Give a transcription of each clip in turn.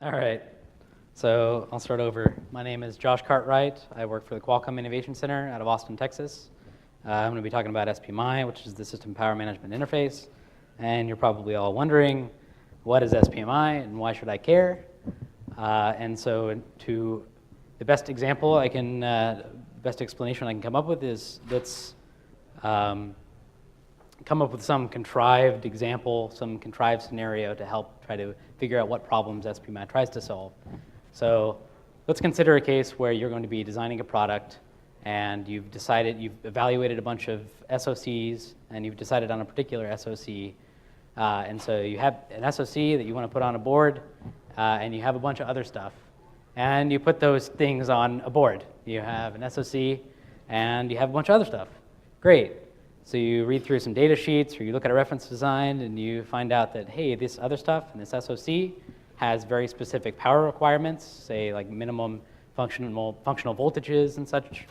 All right, so I'll start over. My name is Josh Cartwright. I work for the Qualcomm Innovation Center out of Austin, Texas. I'm going to be talking about SPMI, which is the System Power Management Interface. And you're probably all wondering, what is SPMI and why should I care? And so to the best example I can, best explanation I can come up with is let's come up with some contrived example, some contrived scenario to help try to figure out what problems SPMI tries to solve. So let's consider a case where you're going to be designing a product and you've evaluated a bunch of SOCs and you've decided on a particular SOC. And so you have an SOC that you want to put on a board and you have a bunch of other stuff. And you put those things on a board. You have an SOC and you have a bunch of other stuff. Great. So you read through some data sheets or you look at a reference design and you find out that, hey, this other stuff in this SOC has very specific power requirements, say like minimum functional voltages and such,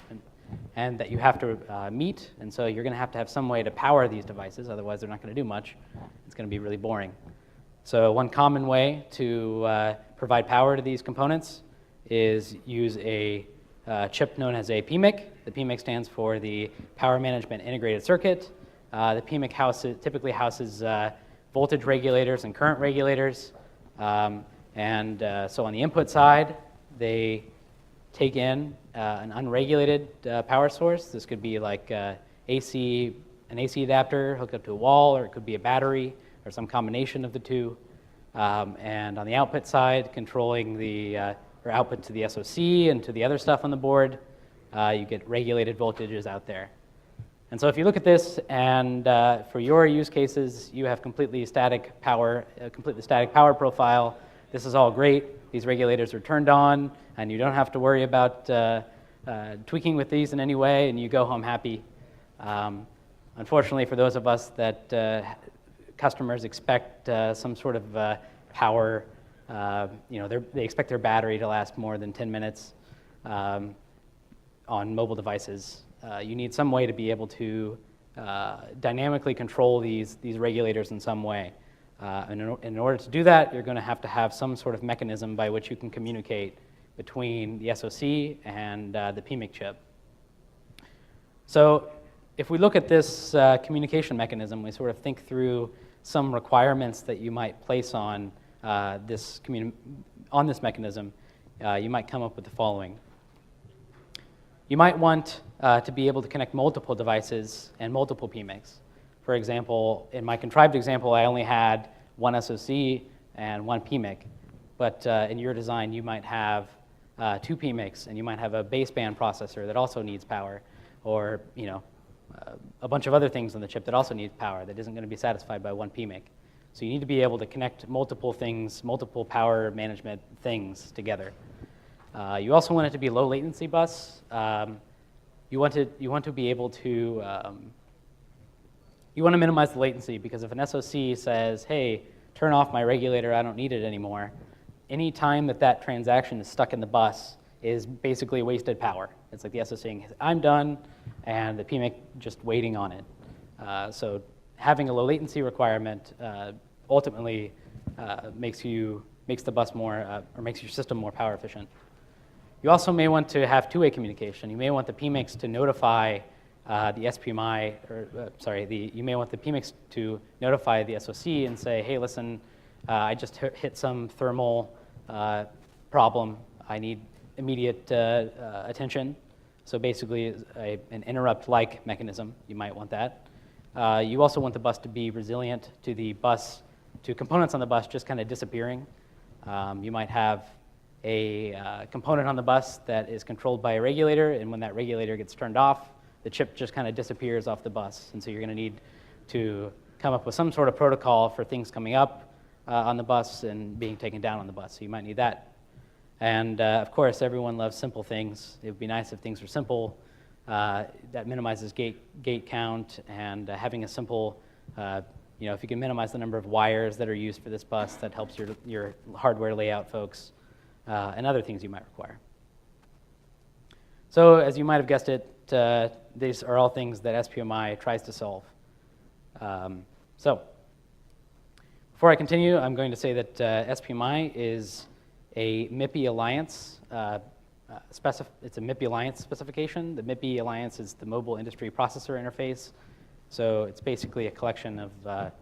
and that you have to meet. And so you're going to have some way to power these devices, otherwise they're not going to do much. It's going to be really boring. So one common way to provide power to these components is use a chip known as a PMIC. The PMIC stands for the Power Management Integrated Circuit. The PMIC typically houses voltage regulators and current regulators. So on the input side, they take in an unregulated power source. This could be like an AC adapter hooked up to a wall, or it could be a battery, or some combination of the two. And on the output side, controlling the or output to the SOC and to the other stuff on the board, you get regulated voltages out there. And so if you look at this, and for your use cases, you have completely static power profile. This is all great. These regulators are turned on, and you don't have to worry about tweaking with these in any way, and you go home happy. Unfortunately, for those of us that customers expect some sort of power, they expect their battery to last more than 10 minutes on mobile devices. You need some way to be able to dynamically control these regulators in some way. And in order to do that, you're going to have some sort of mechanism by which you can communicate between the SOC and the PMIC chip. So if we look at this communication mechanism, we sort of think through some requirements that you might place on this mechanism. You might come up with the following. You might want to be able to connect multiple devices and multiple PMICs. For example, in my contrived example, I only had one SOC and one PMIC. But in your design, you might have two PMICs, and you might have a baseband processor that also needs power, or a bunch of other things on the chip that also need power that isn't going to be satisfied by one PMIC. So you need to be able to connect multiple things, multiple power management things together. You also want it to be low latency bus. You want to be able to you want to minimize the latency, because if an SOC says, hey, turn off my regulator, I don't need it anymore, any time that transaction is stuck in the bus is basically wasted power. It's like the SOC saying, I'm done, and the PMIC just waiting on it. So having a low latency requirement ultimately makes the bus more, or makes your system more power efficient. You also may want to have two-way communication. You may want the PMICs to notify the SPMI, you may want the PMICs to notify the SOC and say, hey, listen, I just hit some thermal problem. I need immediate attention. So basically, an interrupt-like mechanism. You might want that. You also want the bus to be resilient to components on the bus just kind of disappearing. You might have a component on the bus that is controlled by a regulator, and when that regulator gets turned off, the chip just kind of disappears off the bus. And so you're going to need to come up with some sort of protocol for things coming up on the bus and being taken down on the bus. So you might need that. And of course, everyone loves simple things. It would be nice if things were simple. That minimizes gate count, and having a simple, if you can minimize the number of wires that are used for this bus, that helps your hardware layout folks, and other things you might require. So as you might have guessed it, these are all things that SPMI tries to solve. So before I continue, I'm going to say that SPMI is a MIPI Alliance. It's a MIPI Alliance specification. The MIPI Alliance is the Mobile Industry Processor Interface. So it's basically a collection of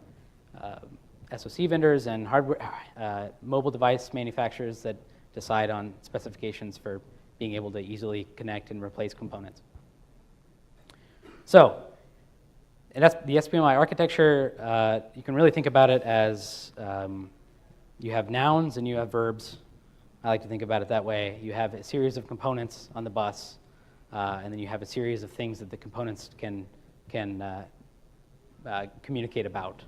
SoC vendors and hardware, mobile device manufacturers that decide on specifications for being able to easily connect and replace components. So the SPMI architecture, you can really think about it as you have nouns and you have verbs. I like to think about it that way. You have a series of components on the bus, and then you have a series of things that the components can communicate about.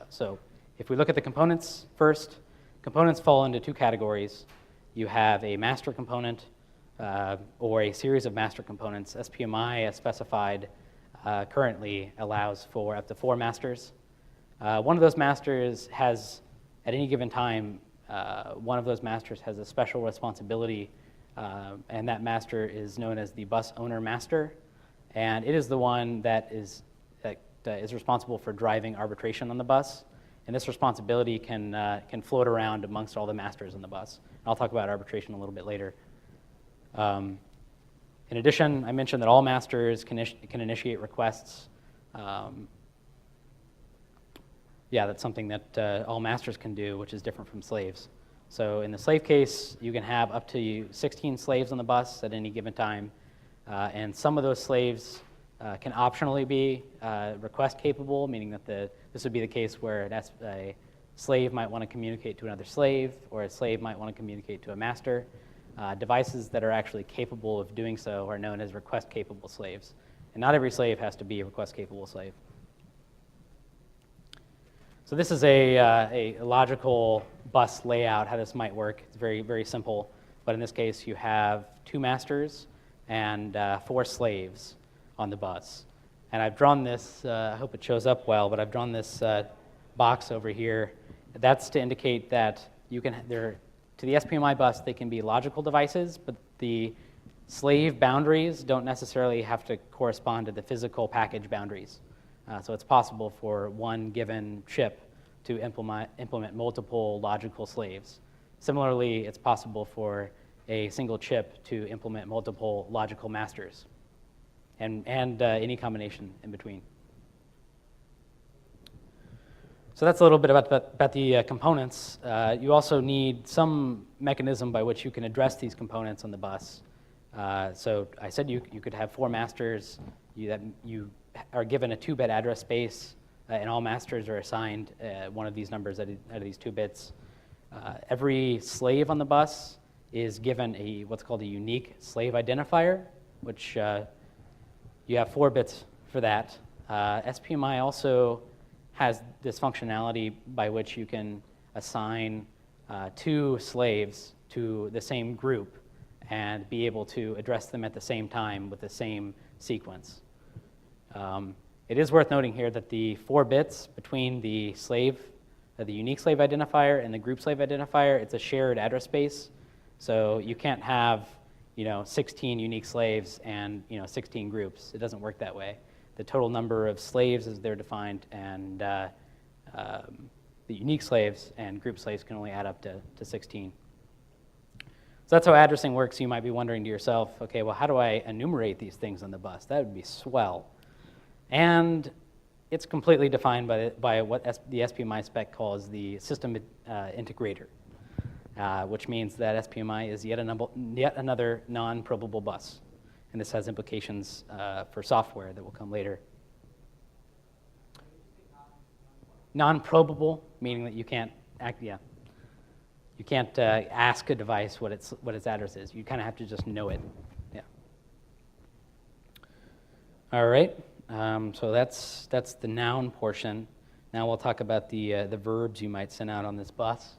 So if we look at the components first, components fall into two categories. You have a master component or a series of master components. SPMI, as specified, currently allows for up to 4 masters. One of those masters has, at any given time, one of those masters has a special responsibility, and that master is known as the bus owner master, and it is the one that is responsible for driving arbitration on the bus. And this responsibility can float around amongst all the masters on the bus. I'll talk about arbitration a little bit later. In addition, I mentioned that all masters can initiate requests. Yeah, that's something that all masters can do, which is different from slaves. So in the slave case, you can have up to 16 slaves on the bus at any given time. And some of those slaves can optionally be request capable, meaning that this would be the case where a slave might want to communicate to another slave, or a slave might want to communicate to a master. Devices that are actually capable of doing so are known as request capable slaves. And not every slave has to be a request capable slave. So this is a logical bus layout, how this might work. It's very, very simple. But in this case, you have 2 masters and 4 slaves on the bus. And I've drawn this, I hope it shows up well, but I've drawn this box over here. That's to indicate that you can, to the SPMI bus, they can be logical devices, but the slave boundaries don't necessarily have to correspond to the physical package boundaries. So it's possible for one given chip to implement multiple logical slaves. Similarly, it's possible for a single chip to implement multiple logical masters, and any combination in between. So that's a little bit about the components. You also need some mechanism by which you can address these components on the bus. So I said you could have 4 masters. You are given a 2-bit address space, and all masters are assigned one of these numbers out of these 2 bits. Every slave on the bus is given what's called a unique slave identifier, which you have 4 bits for that. SPMI also has this functionality by which you can assign 2 slaves to the same group and be able to address them at the same time with the same sequence. It is worth noting here that the 4 bits between the unique slave identifier and the group slave identifier, it's a shared address space. So you can't have 16 unique slaves and 16 groups. It doesn't work that way. The total number of slaves as they're defined, and the unique slaves and group slaves can only add up to 16. So that's how addressing works. You might be wondering to yourself, okay, well, how do I enumerate these things on the bus? That would be swell. And it's completely defined by what the SPMI spec calls the system integrator, which means that SPMI is yet another non-probable bus. And this has implications for software that will come later. Non-probable, meaning that you can't you can't ask a device what its address is. You kind of have to just know it. Yeah. All right. So that's the noun portion. Now we'll talk about the verbs you might send out on this bus.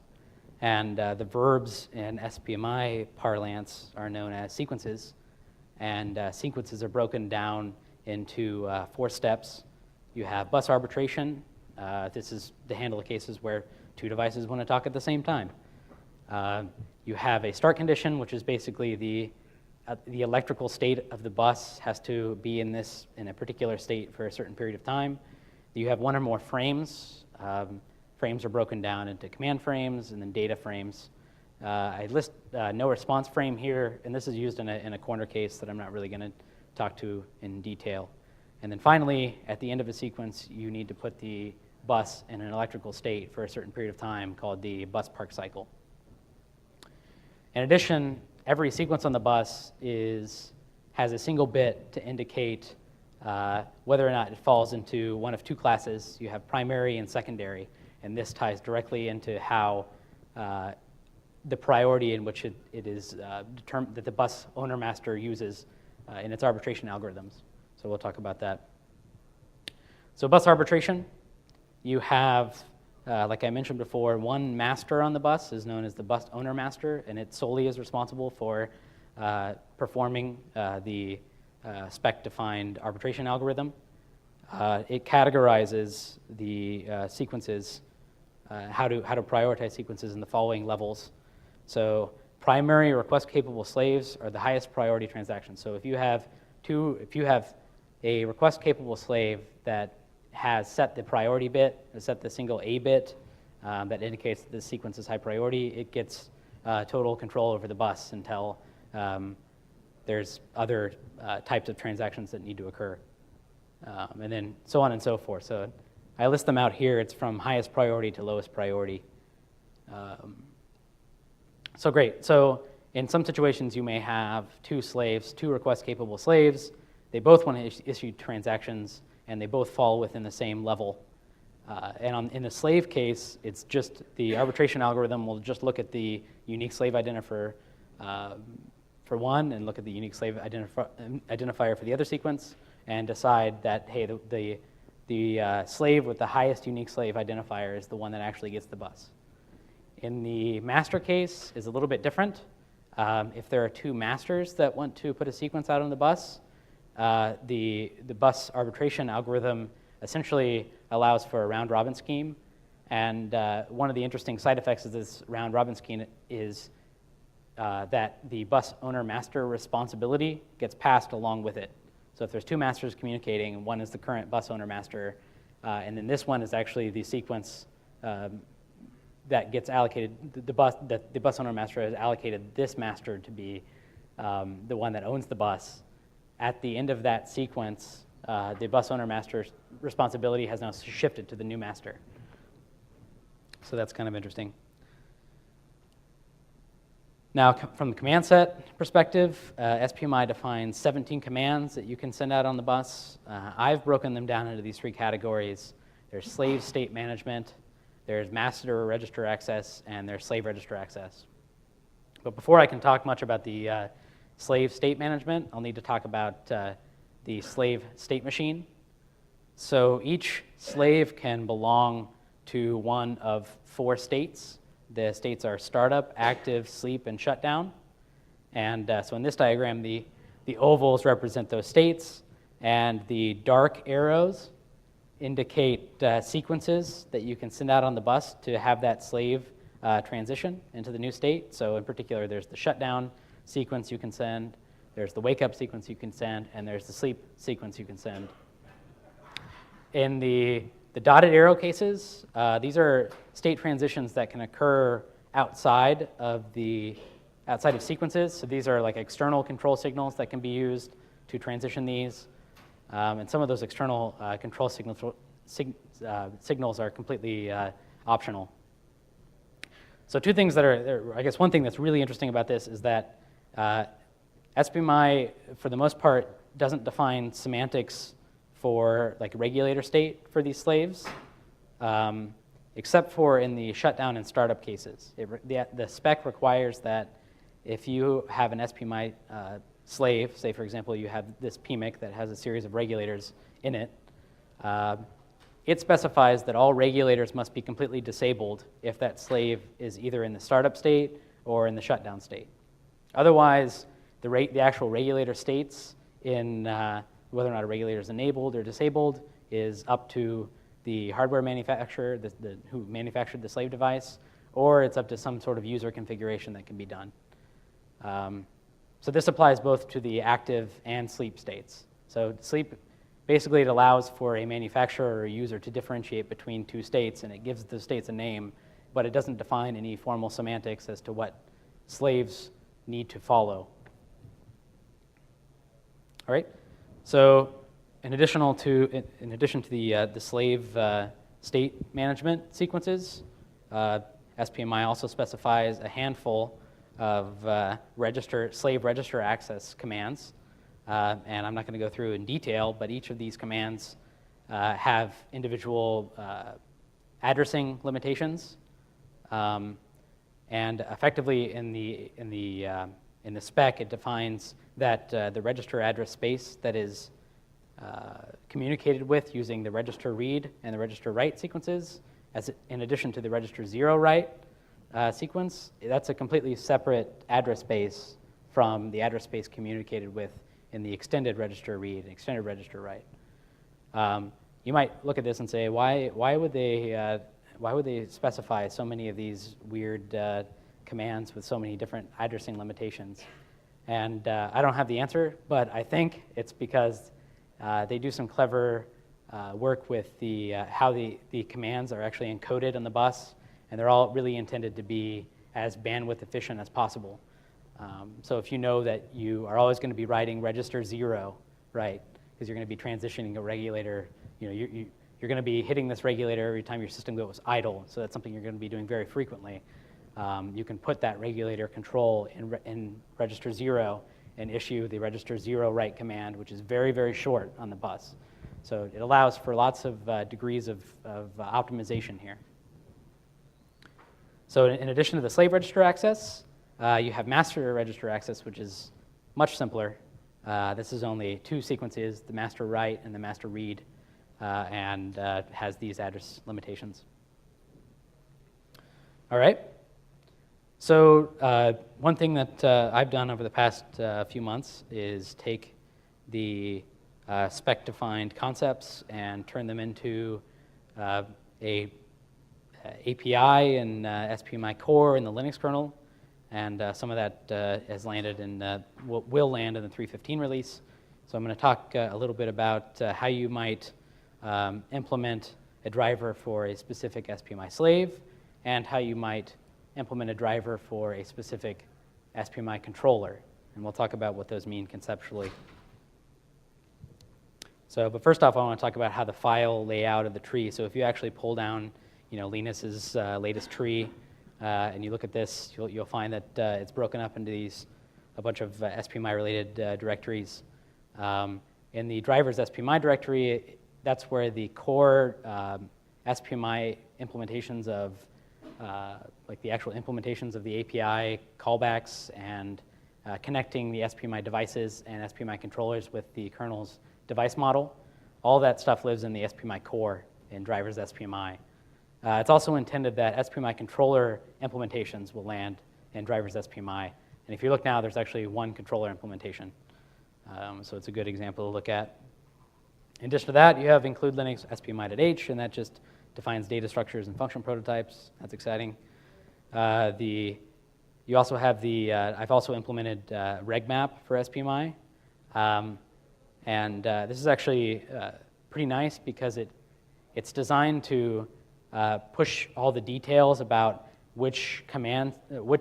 And the verbs in SPMI parlance are known as sequences. And sequences are broken down into 4 steps. You have bus arbitration. This is to handle the cases where 2 devices want to talk at the same time. You have a start condition, which is basically the electrical state of the bus has to be in a particular state for a certain period of time. You have 1 or more frames. Frames are broken down into command frames and then data frames. I list no response frame here, and this is used in a corner case that I'm not really going to talk to in detail. And then finally, at the end of a sequence, you need to put the bus in an electrical state for a certain period of time called the bus park cycle. In addition, every sequence on the bus has a single bit to indicate whether or not it falls into one of two classes. You have primary and secondary, and this ties directly into how the priority in which it is determined that the bus owner master uses in its arbitration algorithms. So we'll talk about that. So bus arbitration, you have, like I mentioned before, one master on the bus is known as the bus owner master, and it solely is responsible for performing the spec-defined arbitration algorithm. It categorizes the sequences, how to prioritize sequences in the following levels. So primary request-capable slaves are the highest priority transactions. So if you have a request-capable slave that has set the priority bit, has set the single A bit that indicates that this sequence is high priority, it gets total control over the bus until there's other types of transactions that need to occur. And then so on and so forth. So I list them out here. It's from highest priority to lowest priority. So great. So in some situations, you may have two request-capable slaves. They both want to issue transactions, and they both fall within the same level. In the slave case, it's just the arbitration algorithm will just look at the unique slave identifier for one and look at the unique slave identifier for the other sequence and decide that, hey, the slave with the highest unique slave identifier is the one that actually gets the bus. In the master case, is a little bit different. If there are two masters that want to put a sequence out on the bus, the bus arbitration algorithm essentially allows for a round-robin scheme. And one of the interesting side effects of this round-robin scheme is that the bus owner-master responsibility gets passed along with it. So if there's two masters communicating, one is the current bus owner-master, and then this one is actually the sequence that gets allocated. The bus owner-master has allocated this master to be the one that owns the bus. At the end of that sequence, the bus owner-master's responsibility has now shifted to the new master. So that's kind of interesting. Now, from the command set perspective, SPMI defines 17 commands that you can send out on the bus. I've broken them down into these three categories. There's slave state management, there's master register access, and there's slave register access. But before I can talk much about the slave state management, I'll need to talk about the slave state machine. So each slave can belong to one of four states. The states are startup, active, sleep, and shutdown. And so in this diagram, the ovals represent those states, and the dark arrows indicate sequences that you can send out on the bus to have that slave transition into the new state. So in particular, there's the shutdown sequence you can send, there's the wake-up sequence you can send, and there's the sleep sequence you can send. In the dotted arrow cases, these are state transitions that can occur outside of sequences. So these are like external control signals that can be used to transition these. And some of those external control signals are completely optional. So two things I guess one thing that's really interesting about this is that SPMI, for the most part, doesn't define semantics for like regulator state for these slaves, except for in the shutdown and startup cases. The spec requires that if you have an SPMI slave, say for example you have this PMIC that has a series of regulators in it, it specifies that all regulators must be completely disabled if that slave is either in the startup state or in the shutdown state. Otherwise, the actual regulator states in whether or not a regulator is enabled or disabled is up to the hardware manufacturer, who manufactured the slave device, or it's up to some sort of user configuration that can be done. So this applies both to the active and sleep states. So sleep, basically it allows for a manufacturer or a user to differentiate between two states, and it gives the states a name, but it doesn't define any formal semantics as to what slaves need to follow. All right. So in addition to the slave state management sequences, SPMI also specifies a handful of slave register access commands. And I'm not going to go through in detail, but each of these commands have individual addressing limitations. And effectively in the spec, it defines that the register address space that is communicated with using the register read and the register write sequences, in addition to the register 0 write sequence, that's a completely separate address space from the address space communicated with in the extended register read and extended register write. You might look at this and say, why would they specify so many of these weird commands with so many different addressing limitations? And I don't have the answer, but I think it's because they do some clever work with how the commands are actually encoded on the bus, and they're all really intended to be as bandwidth efficient as possible. So if you know that you are always going to be writing register 0, right, because you're going to be transitioning a regulator, you're going to be hitting this regulator every time your system goes idle, so that's something you're going to be doing very frequently. You can put that regulator control in register 0 and issue the register 0 write command, which is very, very short on the bus. So it allows for lots of degrees of optimization here. So in addition to the slave register access, you have master register access, which is much simpler. This is only 2 sequences, the master write and the master read, and has these address limitations. All right. So one thing that I've done over the past few months is take the spec-defined concepts and turn them into a API and SPMI core in the Linux kernel, and some of that has landed in will land in the 3.15 release. So I'm going to talk a little bit about how you might implement a driver for a specific SPMI slave, and how you might implement a driver for a specific SPMI controller. And we'll talk about what those mean conceptually. So, but first off, I want to talk about how the file layout of the tree. So if you actually pull down, Linus's latest tree, and you look at this, you'll find that it's broken up into a bunch of SPMI-related directories. In the drivers SPMI directory, that's where the core SPMI implementations of, like the actual implementations of the API callbacks and connecting the SPMI devices and SPMI controllers with the kernel's device model. All that stuff lives in the SPMI core in drivers SPMI. It's also intended that SPMI controller implementations will land in drivers SPMI. And if you look now, there's actually one controller implementation. So it's a good example to look at. In addition to that, you have include Linux SPMI.h, and that just defines data structures and function prototypes. That's exciting. You also have I've also implemented regmap for SPMI. And this is actually pretty nice because it's designed to push all the details about which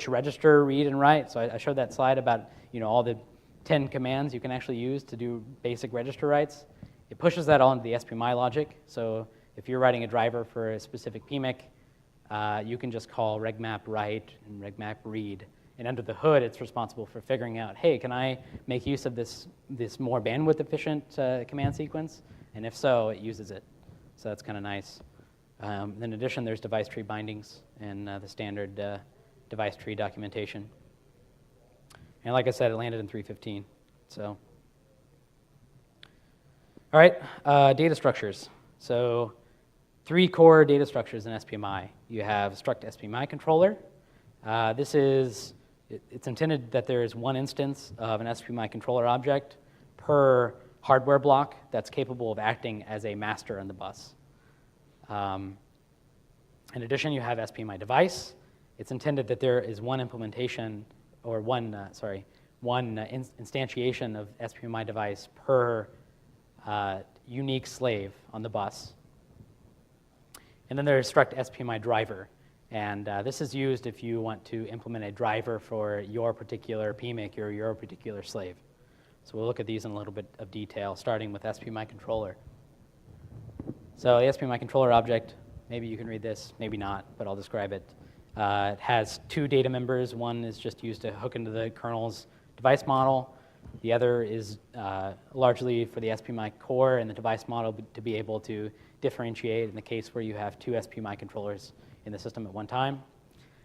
register read and write. So I showed that slide about all the 10 commands you can actually use to do basic register writes. It pushes that all into the SPMI logic. So if you're writing a driver for a specific PMIC, you can just call regmap write and regmap read. And under the hood, it's responsible for figuring out, hey, can I make use of this more bandwidth efficient command sequence? And if so, it uses it. So that's kind of nice. In addition, there's device tree bindings and the standard device tree documentation. And like I said, it landed in 3.15. So, all right, data structures. So 3 core data structures in SPMI. You have struct SPMI controller. It's intended that there is one instance of an SPMI controller object per hardware block that's capable of acting as a master on the bus. In addition, you have SPMI device. It's intended that there is one implementation, or one instantiation of SPMI device per unique slave on the bus. And then there's struct SPMI driver. And this is used if you want to implement a driver for your particular PMIC or your particular slave. So we'll look at these in a little bit of detail, starting with SPMI controller. So the SPMI controller object, maybe you can read this, maybe not, but I'll describe it. It has two data members. One is just used to hook into the kernel's device model. The other is largely for the SPMI core and the device model to be able to differentiate in the case where you have two SPMI controllers in the system at one time.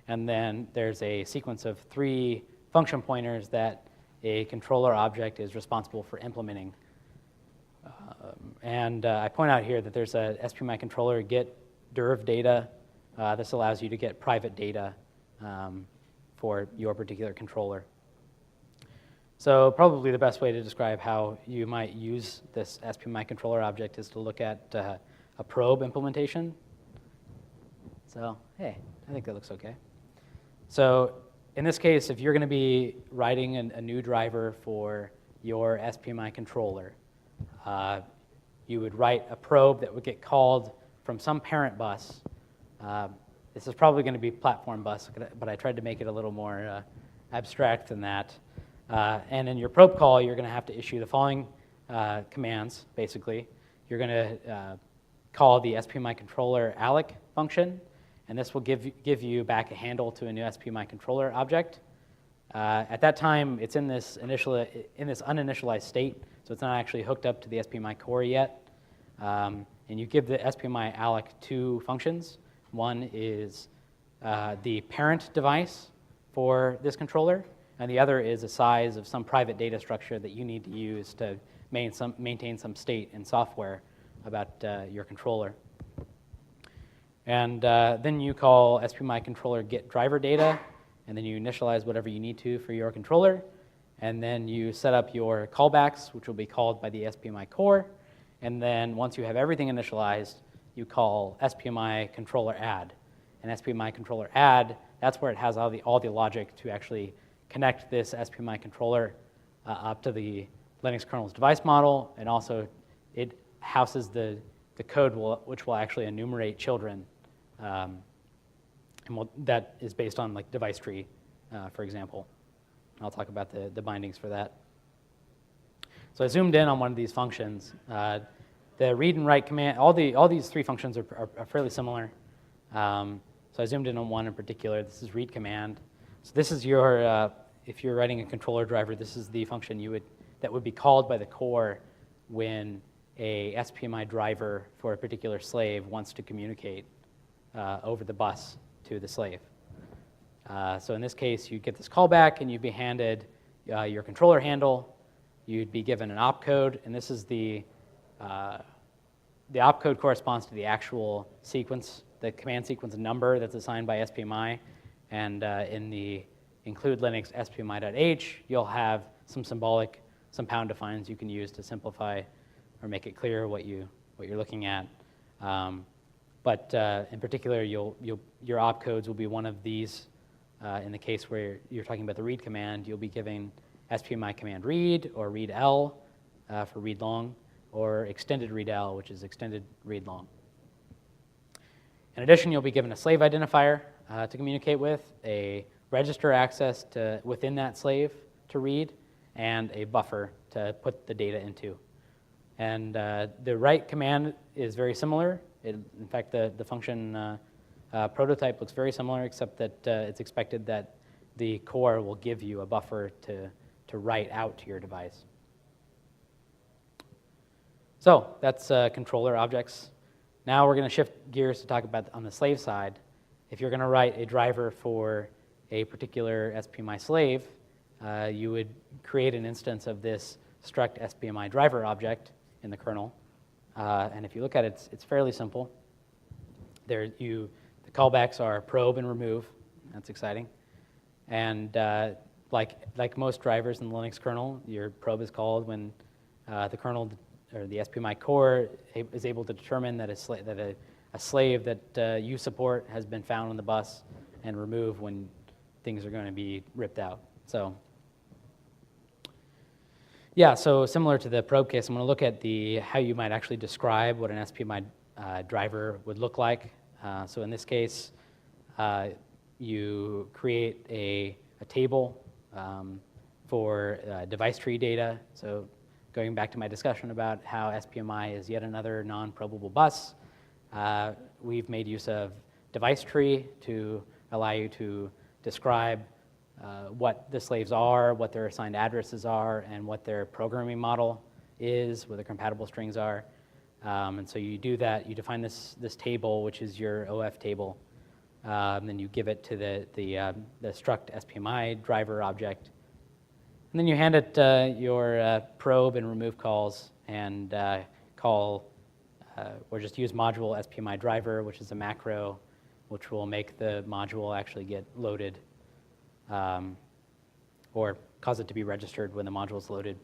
And then there's a sequence of 3 function pointers that a controller object is responsible for implementing. I point out here that there's a SPMI controller get derv data. This allows you to get private data for your particular controller. So probably the best way to describe how you might use this SPMI controller object is to look at a probe implementation. So, hey, I think that looks okay. So in this case, if you're going to be writing a new driver for your SPMI controller, you would write a probe that would get called from some parent bus. This is probably going to be platform bus, but I tried to make it a little more abstract than that. And in your probe call, you're going to have to issue the following commands, basically. You're going to call the SPMI controller alloc function, and this will give you back a handle to a new SPMI controller object. At that time, it's in this uninitialized state, so it's not actually hooked up to the SPMI core yet. And you give the SPMI alloc 2 functions. One is the parent device for this controller, and the other is a size of some private data structure that you need to use to maintain some state in software about your controller. And then you call SPMI controller get driver data, and then you initialize whatever you need to for your controller, and then you set up your callbacks, which will be called by the SPMI core, and then once you have everything initialized, you call SPMI controller add. And SPMI controller add, that's where it has all the logic to actually connect this SPMI controller up to the Linux kernel's device model, and also it houses the code which will actually enumerate children. That is based on like device tree, for example. I'll talk about the bindings for that. So I zoomed in on one of these functions. The read and write command, all these 3 functions are fairly similar. So I zoomed in on one in particular. This is read command. So this is your, if you're writing a controller driver, this is the function that would be called by the core when a SPMI driver for a particular slave wants to communicate over the bus to the slave. So in this case, you get this callback, and you'd be handed your controller handle. You'd be given an opcode, and this is the opcode corresponds to the actual sequence, the command sequence number that's assigned by SPMI. And in the include Linux SPMI.h, you'll have some symbolic, some pound defines you can use to simplify or make it clear what you're looking at. But in particular, your opcodes will be one of these. In the case where you're talking about the read command, you'll be giving SPMI command read or read L for read long, or extended read L, which is extended read long. In addition, you'll be given a slave identifier to communicate with, a register access to within that slave to read, and a buffer to put the data into. And the write command is very similar. In fact, the function prototype looks very similar, except that it's expected that the core will give you a buffer to write out to your device. So that's controller objects. Now we're going to shift gears to talk about on the slave side. If you're going to write a driver for a particular SPMI slave, you would create an instance of this struct SPMI driver object in the kernel. And if you look at it, it's fairly simple. The callbacks are probe and remove. That's exciting. And like most drivers in the Linux kernel, your probe is called when the kernel or the SPMI core is able to determine that a slave that you support has been found on the bus, and remove when things are going to be ripped out. So yeah, so similar to the probe case, I'm going to look at how you might actually describe what an SPMI driver would look like. So in this case, you create a table for device tree data. So going back to my discussion about how SPMI is yet another non-probable bus, we've made use of device tree to allow you to describe what the slaves are, what their assigned addresses are, and what their programming model is, what the compatible strings are. And so you do that, you define this table, which is your OF table, then you give it to the struct SPMI driver object. And then you hand it your probe and remove calls and call, or just use module SPMI driver, which is a macro, which will make the module actually get loaded or cause it to be registered when the module is loaded.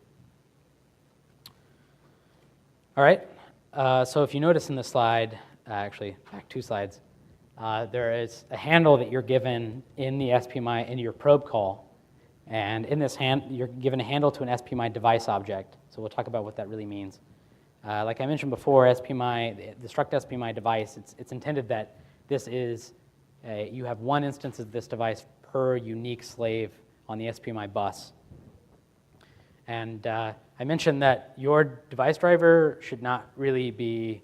All right, so if you notice in the slide, actually back 2 slides, there is a handle that you're given in the SPMI in your probe call. And in this you're given a handle to an SPMI device object. So we'll talk about what that really means. Like I mentioned before, SPMI, the struct SPMI device, it's intended that this is, you have one instance of this device per unique slave on the SPMI bus. And I mentioned that your device driver should not really be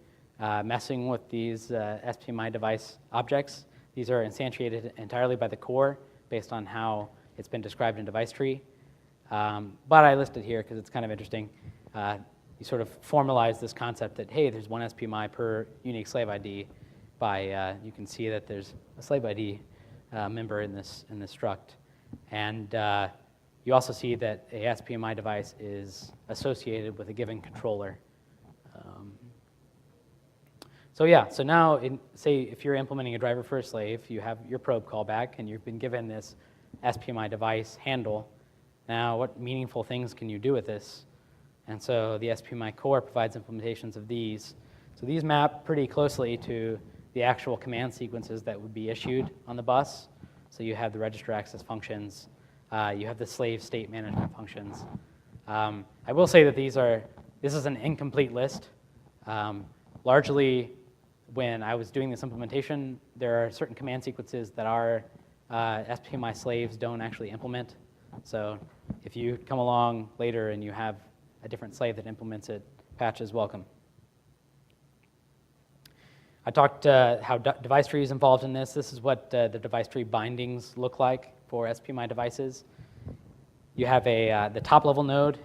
messing with these SPMI device objects. These are instantiated entirely by the core based on how it's been described in device tree. But I listed here because it's kind of interesting. You sort of formalize this concept that, hey, there's one SPMI per unique slave ID by, you can see that there's a slave ID member in this struct. And you also see that a SPMI device is associated with a given controller. So yeah, so now, say if you're implementing a driver for a slave, you have your probe callback, and you've been given this SPMI device handle. Now, what meaningful things can you do with this? And so the SPMI core provides implementations of these. So these map pretty closely to the actual command sequences that would be issued on the bus. So you have the register access functions. You have the slave state management functions. I will say that this is an incomplete list. Largely, when I was doing this implementation, there are certain command sequences that our SPMI slaves don't actually implement. So if you come along later and you have a different slave that implements it, patch is welcome. I talked how device tree is involved in this. This is what the device tree bindings look like for SPMI devices. You have the top level node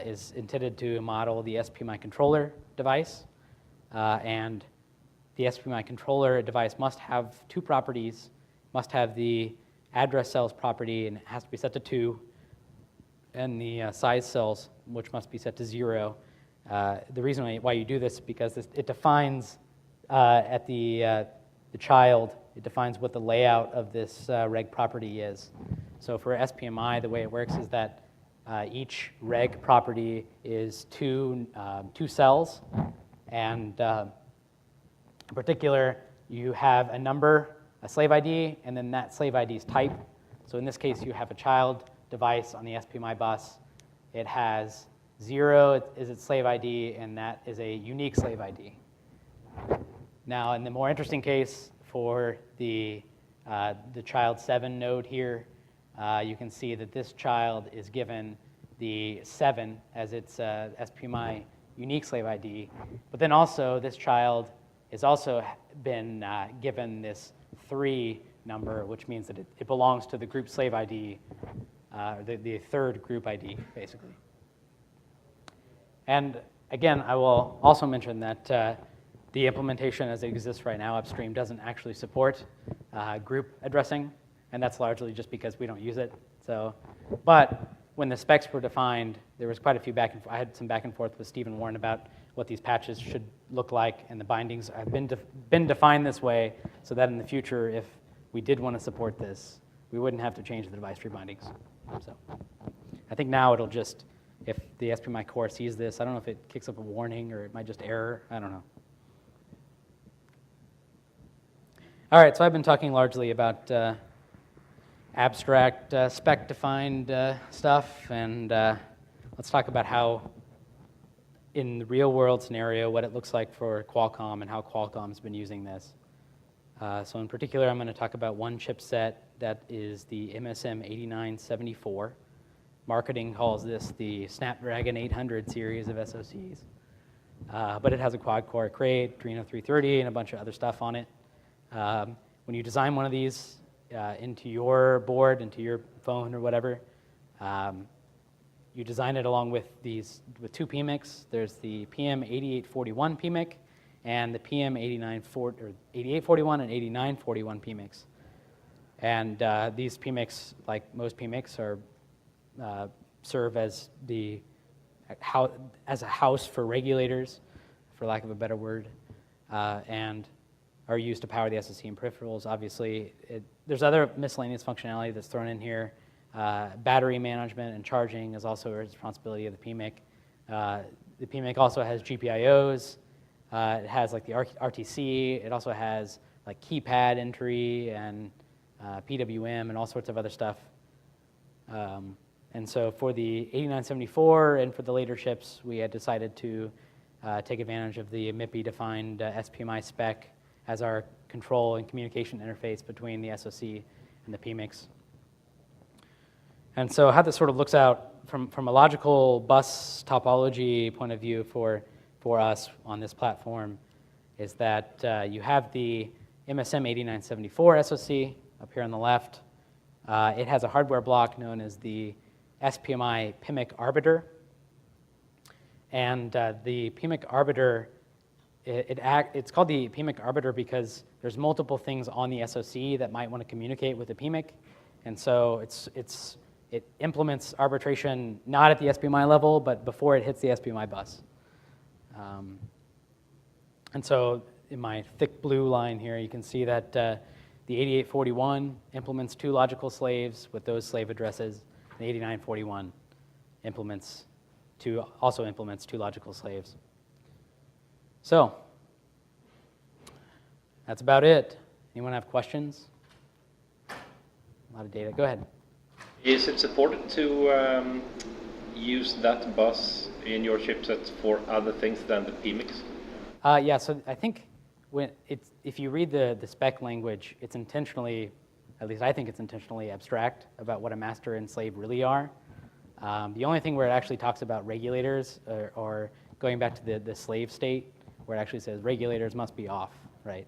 is intended to model the SPMI controller device. And the SPMI controller device must have 2 properties. Must have the address cells property, and it has to be set to 2, and the size cells, which must be set to 0. The reason why you do this is because it defines at the child, it defines what the layout of this reg property is. So for SPMI, the way it works is that each reg property is 2 cells, and in particular, you have a number, a slave ID, and then that slave ID's type. So in this case, you have a child device on the SPMI bus. It has 0 is its slave ID, and that is a unique slave ID. Now, in the more interesting case for the child 7 node here, you can see that this child is given the 7 as its SPMI unique slave ID, but then also this child has also been given this 3 number, which means that it belongs to the group slave ID, the 3rd group ID, basically. And again, I will also mention that the implementation as it exists right now upstream doesn't actually support group addressing, and that's largely just because we don't use it. So, but when the specs were defined, there was quite a few I had some back and forth with Steve and Warren about what these patches should look like, and the bindings have been defined this way so that in the future, if we did want to support this, we wouldn't have to change the device tree bindings. So I think now it'll just, if the SPMI core sees this, I don't know if it kicks up a warning or it might just error, I don't know. All right, so I've been talking largely about abstract spec-defined stuff, and let's talk about how, in the real-world scenario, what it looks like for Qualcomm and how Qualcomm's been using this. So in particular, I'm going to talk about one chipset that is the MSM8974. Marketing calls this the Snapdragon 800 series of SoCs. But it has a quad-core crate, Adreno 330, and a bunch of other stuff on it. When you design one of these into your board, into your phone or whatever, you design it along with two PMICs. There's the PM8841 PMIC and the PM8841 and 8941 PMICs. And these PMICs, like most PMICs, serve as a house for regulators, for lack of a better word, and are used to power the SoC and peripherals. Obviously, there's other miscellaneous functionality that's thrown in here. Battery management and charging is also a responsibility of the PMIC. The PMIC also has GPIOs. It has like the RTC. It also has like keypad entry and PWM and all sorts of other stuff. And so for the 8974 and for the later chips, we had decided to take advantage of the MIPI-defined SPMI spec as our control and communication interface between the SoC and the PMICs. And so how this sort of looks out from a logical bus topology point of view for us on this platform is that you have the MSM8974 SoC up here on the left. It has a hardware block known as the SPMI PMIC arbiter. And the PMIC arbiter, it's called the PMIC arbiter because there's multiple things on the SoC that might want to communicate with the PMIC. And so it implements arbitration not at the SPMI level, but before it hits the SPMI bus. And so in my thick blue line here, you can see that the 8841 implements two logical slaves with those slave addresses. The 8941 also implements two logical slaves. So that's about it. Anyone have questions? A lot of data. Go ahead. Is it supported to use that bus in your chipset for other things than the PMICs? Yeah, so I think if you read the spec language, it's intentionally, at least I think it's intentionally abstract about what a master and slave really are. The only thing where it actually talks about regulators or going back to the slave state, where it actually says regulators must be off, right?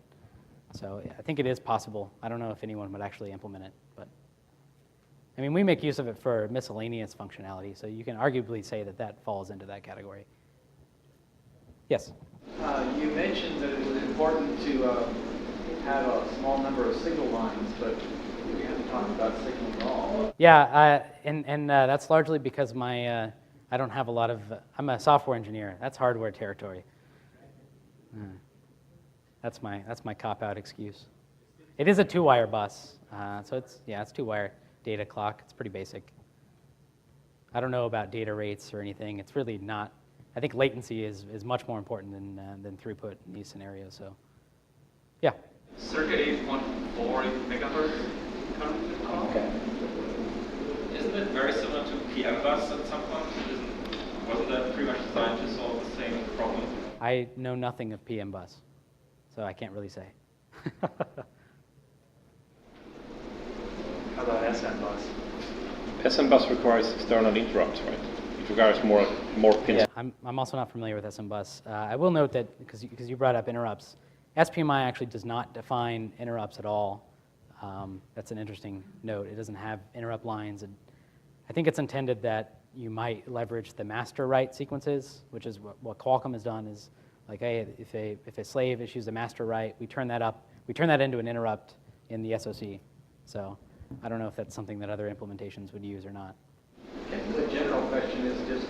So I think it is possible. I don't know if anyone would actually implement it, but I mean, we make use of it for miscellaneous functionality, so you can arguably say that that falls into that category. Yes? You mentioned that it was important to have a small number of signal lines, but we haven't talked about signals at all. Yeah, and that's largely because I don't have a lot of, I'm a software engineer. That's hardware territory. That's my cop-out excuse. It is a two-wire bus, so it's two-wire data clock. It's pretty basic. I don't know about data rates or anything. It's really not. I think latency is much more important than throughput in these scenarios. So, yeah. Circa 8.4 megahertz currently. Okay. Isn't it very similar to PM bus at some point? Wasn't that pretty much designed to solve the same problem? I know nothing of PM bus, so I can't really say. How about SM bus? SM bus requires external interrupts, right? It requires more pins. Yeah, I'm also not familiar with SM bus. I will note that, because you brought up interrupts, SPMI actually does not define interrupts at all. That's an interesting note. It doesn't have interrupt lines. And I think it's intended that you might leverage the master write sequences, which is what Qualcomm has done, is like, hey, if a slave issues a master write, we turn that into an interrupt in the SoC. So I don't know if that's something that other implementations would use or not. The general question is just,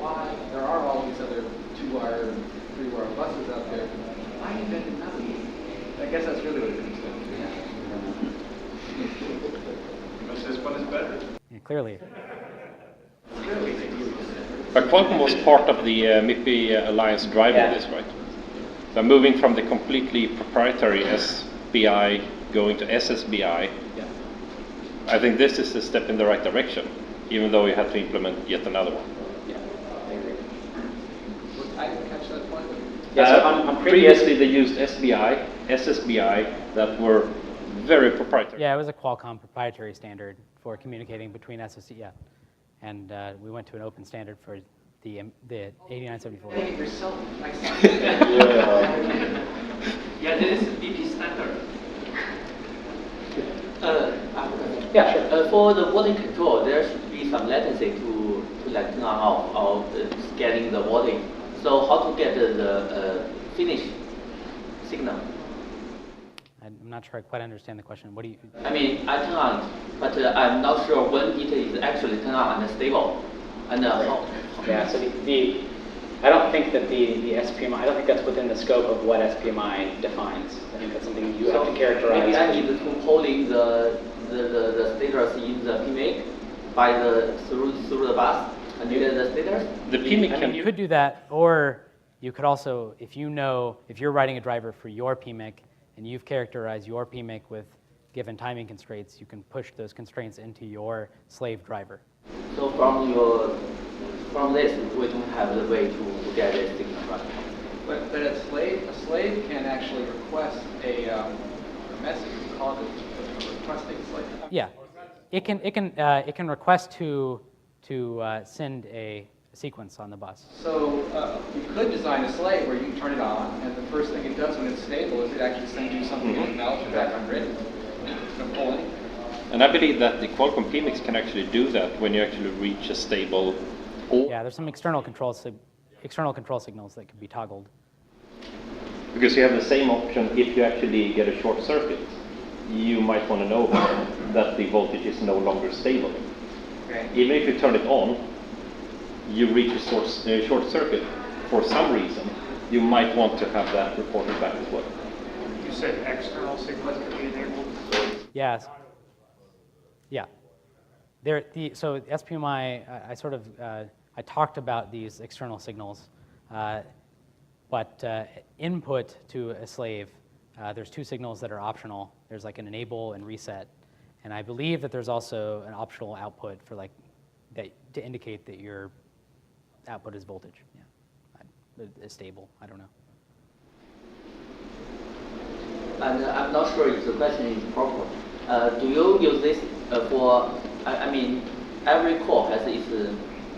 why there are all these other two-wire and three-wire buses out there. Why invent none of these? I guess that's really what it comes down to. Because this one is better. Yeah, clearly. But Qualcomm was part of the MIPI Alliance driving this, right? So moving from the completely proprietary SPI going to SSBI, I think this is a step in the right direction, even though you had to implement yet another one. Yeah, I agree. I didn't catch that point. Previously they used SBI, SSBI that were very proprietary. Yeah, it was a Qualcomm proprietary standard for communicating between SoC. Yeah, and we went to an open standard for the 8974. Make it yourself. Nice. Yeah, this is BP standard. Yeah, sure. For the voltage control, there should be some latency to like turn on off or scanning the voltage. So how to get the finish signal? I'm not sure I quite understand the question. What do you? I mean, I turn on, but I'm not sure when it is actually turned on and stable. And how? Yeah, so I don't think that the SPMI, I don't think that's within the scope of what SPMI defines. I think that's something you have to characterize. Maybe I need to holding the status in the PMIC by through the bus and you get the status. The PMIC I mean, you could do that, or you could also, if you're writing a driver for your PMIC and you've characterized your PMIC with given timing constraints, you can push those constraints into your slave driver. So from this, we don't have the way to get this signal, right? But a slave can actually request a message. We call it a requesting slave. Yeah, it can request to send a sequence on the bus. So you could design a slave where you turn it on, and the first thing it does when it's stable is it actually sends you something in the background grid. Don't pull anything. And I believe that the Qualcomm PMICs can actually do that when you actually reach a stable. Yeah, there's some external control signals that can be toggled. Because you have the same option if you actually get a short circuit. You might want to know that the voltage is no longer stable. Okay. Even if you turn it on, you reach a short circuit for some reason, you might want to have that reported back as well. You said external signals could be enabled? Yes. Yeah. So SPMI, I talked about these external signals, but input to a slave, there's two signals that are optional. There's like an enable and reset, and I believe that there's also an optional output for like that to indicate that your output is voltage. Yeah, is stable. I don't know. And I'm not sure if the question is proper. Do you use this for, I mean, every core has its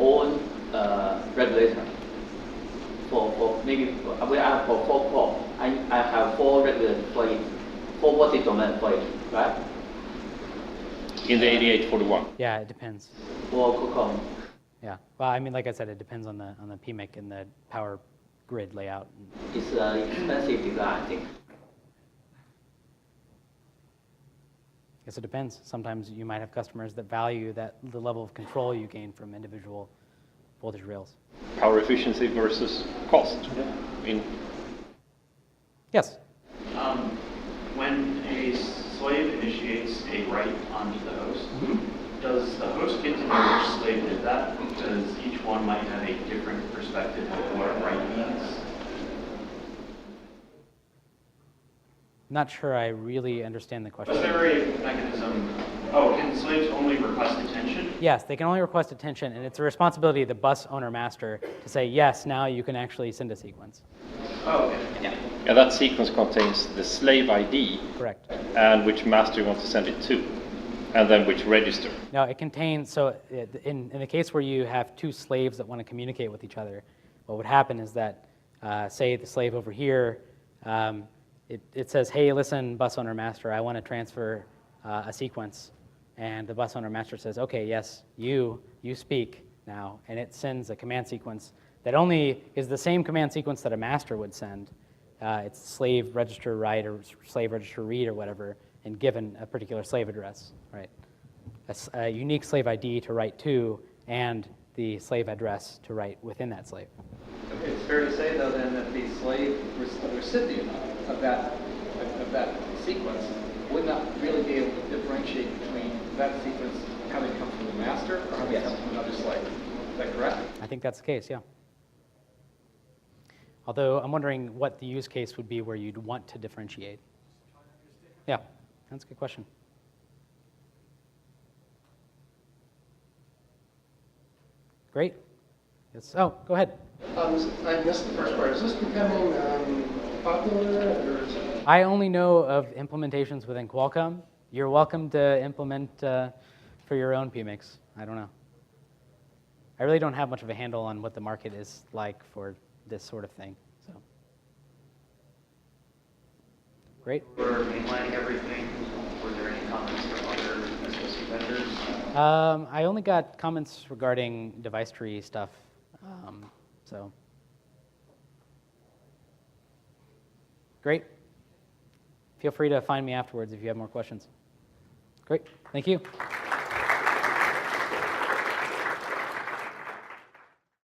own regulator. For maybe, we have for 4 core, I have 4 regulators for it, 4 voltage domain for it, right? In the 8841. Yeah, it depends. For Qualcomm. Yeah. Well, I mean, like I said, it depends on the PMIC and the power grid layout. It's expensive design, I think. I guess it depends. Sometimes you might have customers that value the level of control you gain from individual voltage rails. Power efficiency versus cost. Yes. When a slave initiates a write onto the host, does the host get to know which slave did that? Because each one might have a different perspective of what a write means. Not sure I really understand the question. Was there a mechanism? Oh, can slaves only request attention? Yes, they can only request attention, and it's a responsibility of the bus owner master to say, yes, now you can actually send a sequence. Oh, okay. Yeah. And that sequence contains the slave ID Correct. and which master you want to send it to, and then which register. Now, it contains, so in the case where you have 2 slaves that want to communicate with each other, what would happen is that, say the slave over here, it says, hey, listen, bus owner master, I want to transfer a sequence. And the bus owner master says, okay, yes, you speak now. And it sends a command sequence that only is the same command sequence that a master would send. It's slave register write or slave register read or whatever, and given a particular slave address, right? A unique slave ID to write to, and the slave address to write within that slave. Okay, it's fair to say, though, then, that the slave recipient of that sequence would not really be able to differentiate between that sequence having come from the master or having come from another slave. Is that correct? I think that's the case, yeah. Although I'm wondering what the use case would be where you'd want to differentiate. Yeah, that's a good question. Great. Yes. Oh, go ahead. I missed the first part. Is this becoming popular, or is it? I only know of implementations within Qualcomm. You're welcome to implement for your own PMIX. I don't know. I really don't have much of a handle on what the market is like for this sort of thing. So, great. For mainlining everything, were there any comments from other SoC vendors? I only got comments regarding device tree stuff. So, great. Feel free to find me afterwards if you have more questions. Great. Thank you.